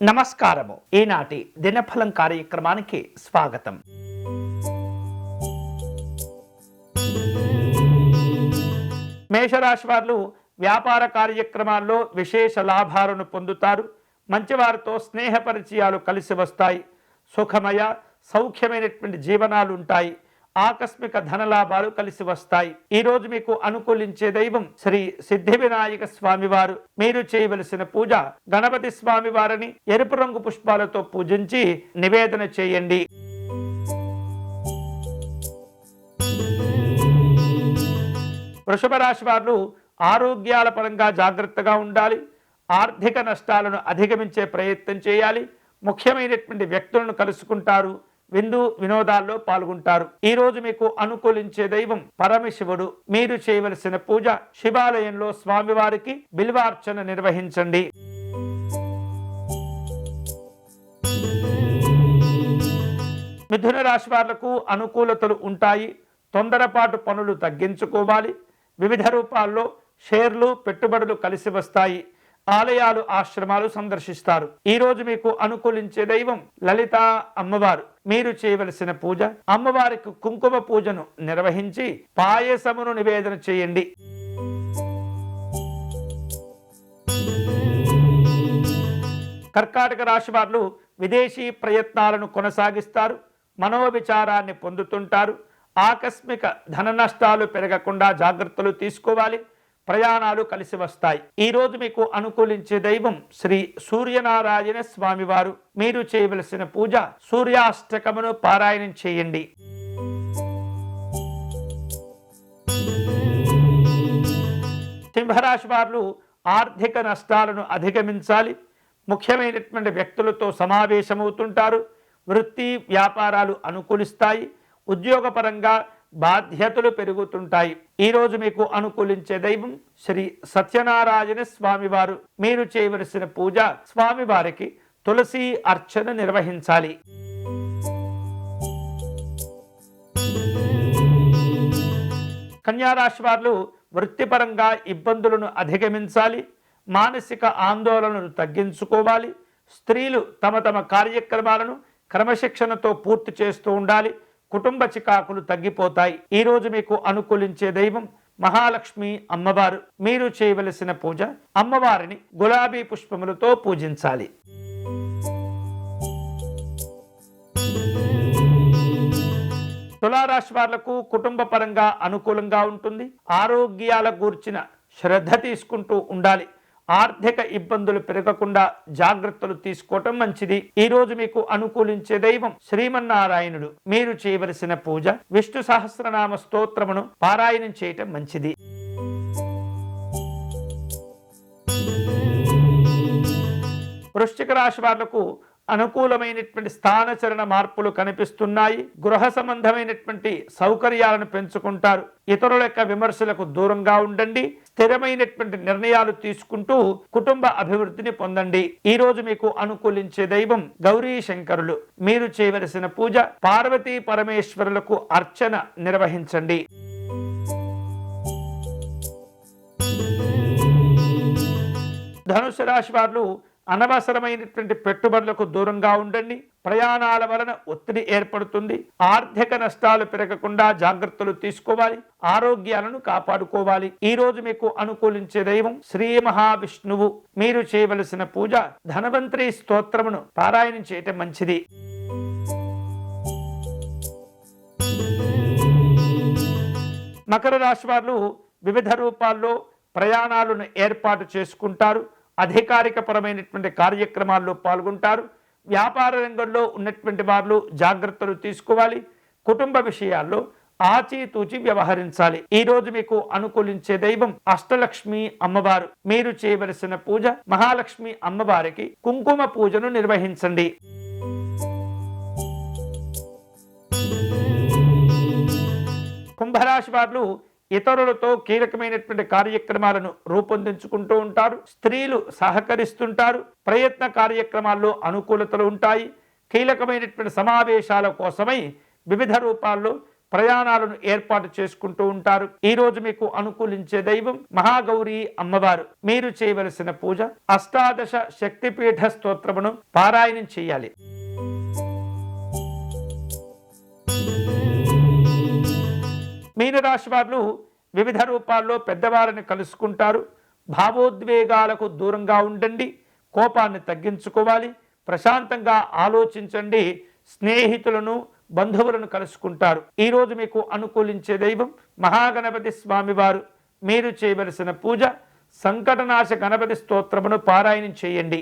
నమస్కారము. ఈనాటి దినఫలం కార్యక్రమానికి స్వాగతం. మేషరాశి వారు వ్యాపార కార్యక్రమాల్లో విశేష లాభాలను పొందుతారు. మంచివారితో స్నేహ పరిచయాలు కలిసి వస్తాయి. సుఖమయ సౌఖ్యమైనటువంటి జీవనాలు ఉంటాయి. ఆకస్మిక ధనలాభాలు కలిసి వస్తాయి. ఈ రోజు మీకు అనుకూలించే దైవం శ్రీ సిద్ధి వినాయక స్వామి వారు. మీరు చేయవలసిన పూజ గణపతి స్వామి వారిని ఎరుపు రంగు పుష్పాలతో పూజించి నివేదన చేయండి. వృషభ రాశి వారు ఆరోగ్యాల పరంగా జాగ్రత్తగా ఉండాలి. ఆర్థిక నష్టాలను అధిగమించే ప్రయత్నం చేయాలి. ముఖ్యమైనటువంటి వ్యక్తులను కలుసుకుంటారు. విందు వినోదాల్లో పాల్గొంటారు. ఈ రోజు మీకు అనుకూలించే దైవం పరమశివుడు. మీరు చేయవలసిన పూజ శివాలయంలో స్వామివారికి బిల్వార్చన నిర్వహించండి. మిథున రాశి వాళ్లకు అనుకూలతలు ఉంటాయి. తొందరపాటు పనులు తగ్గించుకోవాలి. వివిధ రూపాల్లో షేర్లు పెట్టుబడులు కలిసి వస్తాయి. ఆలయాలు ఆశ్రమాలు సందర్శిస్తారు. ఈ రోజు మీకు అనుకూలించే దైవం లలిత అమ్మవారు. మీరు చేయవలసిన పూజ అమ్మవారికి కుంకుమ పూజను నిర్వహించి పాయసమును నివేదన చేయండి. కర్కాటక రాశి వారు విదేశీ ప్రయత్నాలను కొనసాగిస్తారు. మనోవిచారాన్ని పొందుతుంటారు. ఆకస్మిక ధన నష్టాలు పెరగకుండా జాగ్రత్తలు తీసుకోవాలి. ప్రయాణాలు కలిసి వస్తాయి. ఈ రోజు మీకు అనుకూలించే దైవం శ్రీ సూర్యనారాయణ స్వామివారు. మీరు చేయవలసిన పూజ సూర్యాష్టకమును పారాయణం చేయండి. సింహరాశి వారు ఆర్థిక నష్టాలను అధిగమించాలి. ముఖ్యమైనటువంటి వ్యక్తులతో సమావేశమవుతుంటారు. వృత్తి వ్యాపారాలు అనుకూలిస్తాయి. ఉద్యోగపరంగా బాధ్యతలు పెరుగుతుంటాయి. ఈ రోజు మీకు అనుకూలించే దైవం శ్రీ సత్యనారాయణ స్వామివారు. మీరు చేయవలసిన పూజ స్వామివారికి తులసి అర్చన నిర్వహించాలి. కన్యారాశి వారు వృత్తిపరంగా ఇబ్బందులను అధిగమించాలి. మానసిక ఆందోళనను తగ్గించుకోవాలి. స్త్రీలు తమ తమ కార్యక్రమాలను క్రమశిక్షణతో పూర్తి చేస్తూ ఉండాలి. కుటుంబ చికాకులు తగ్గిపోతాయి. ఈ రోజు మీకు అనుకూలించే దైవం మహాలక్ష్మి అమ్మవారు. మీరు చేయవలసిన పూజ అమ్మవారిని గులాబీ పుష్పములతో పూజించాలి. తులారాశి వాళ్లకు కుటుంబ పరంగా అనుకూలంగా ఉంటుంది. ఆరోగ్యాల గూర్చిన శ్రద్ధ తీసుకుంటూ ఉండాలి. ఆర్థిక ఇబ్బందులు పెరగకుండా జాగ్రత్తలు తీసుకోవటం మంచిది. ఈ రోజు మీకు అనుకూలించే దైవం శ్రీమన్నారాయణుడు. మీరు చేయవలసిన పూజ విష్ణు సహస్రనామ స్తోత్రమును పారాయణం చేయటం మంచిది. వృశ్చిక రాశి వాళ్లకు అనుకూలమైనటువంటి స్థానచలన మార్పులు కనిపిస్తున్నాయి. గృహ సంబంధమైనటువంటి సౌకర్యాలను పెంచుకుంటారు. ఇతరుల యొక్క విమర్శలకు దూరంగా ఉండండి. స్థిరమైనటువంటి నిర్ణయాలు తీసుకుంటూ కుటుంబ అభివృద్ధిని పొందండి. ఈ రోజు మీకు అనుకూలించే దైవం గౌరీ శంకరులు. మీరు చేయవలసిన పూజ పార్వతీ పరమేశ్వరులకు అర్చన నిర్వహించండి. ధనుసు రాశి వారు అనవసరమైనటువంటి పెట్టుబడులకు దూరంగా ఉండండి. ప్రయాణాల వలన ఒత్తిడి ఏర్పడుతుంది. ఆర్థిక నష్టాలు పెరగకుండా జాగ్రత్తలు తీసుకోవాలి. ఆరోగ్యాలను కాపాడుకోవాలి. ఈ రోజు మీకు అనుకూలించే దైవం శ్రీ మహావిష్ణువు. మీరు చేయవలసిన పూజ ధన్వంతరి స్తోత్రమును పారాయణం చేయటం మంచిది. మకర రాశి వారు వివిధ రూపాల్లో ప్రయాణాలను ఏర్పాటు చేసుకుంటారు. అధికారికపరమైనటువంటి కార్యక్రమాల్లో పాల్గొంటారు. వ్యాపార రంగంలో ఉన్నటువంటి వారు జాగ్రత్తలు తీసుకోవాలి. కుటుంబ విషయాల్లో ఆచితూచి వ్యవహరించాలి. ఈ రోజు మీకు అనుకూలించే దైవం అష్టలక్ష్మి అమ్మవారు. మీరు చేయవలసిన పూజ మహాలక్ష్మి అమ్మవారికి కుంకుమ పూజను నిర్వహించండి. కుంభరాశి వారు ఇతరులతో కీలకమైనటువంటి కార్యక్రమాలను రూపొందించుకుంటూ ఉంటారు. స్త్రీలు సహకరిస్తుంటారు. ప్రయత్న కార్యక్రమాల్లో అనుకూలతలు ఉంటాయి. కీలకమైనటువంటి సమావేశాల కోసమై వివిధ రూపాల్లో ప్రయాణాలను ఏర్పాటు చేసుకుంటూ ఉంటారు. ఈ రోజు మీకు అనుకూలించే దైవం మహాగౌరి అమ్మవారు. మీరు చేయవలసిన పూజ అష్టాదశ శక్తిపీఠ స్తోత్రమును పారాయణం చేయాలి. మీనరాశి వారు వివిధ రూపాల్లో పెద్దవారిని కలుసుకుంటారు. భావోద్వేగాలకు దూరంగా ఉండండి. కోపాన్ని తగ్గించుకోవాలి. ప్రశాంతంగా ఆలోచించండి. స్నేహితులను బంధువులను కలుసుకుంటారు. ఈరోజు మీకు అనుకూలించే దైవం మహాగణపతి స్వామివారు. మీరు చేయవలసిన పూజ సంకటనాశ గణపతి స్తోత్రమును పారాయణం చేయండి.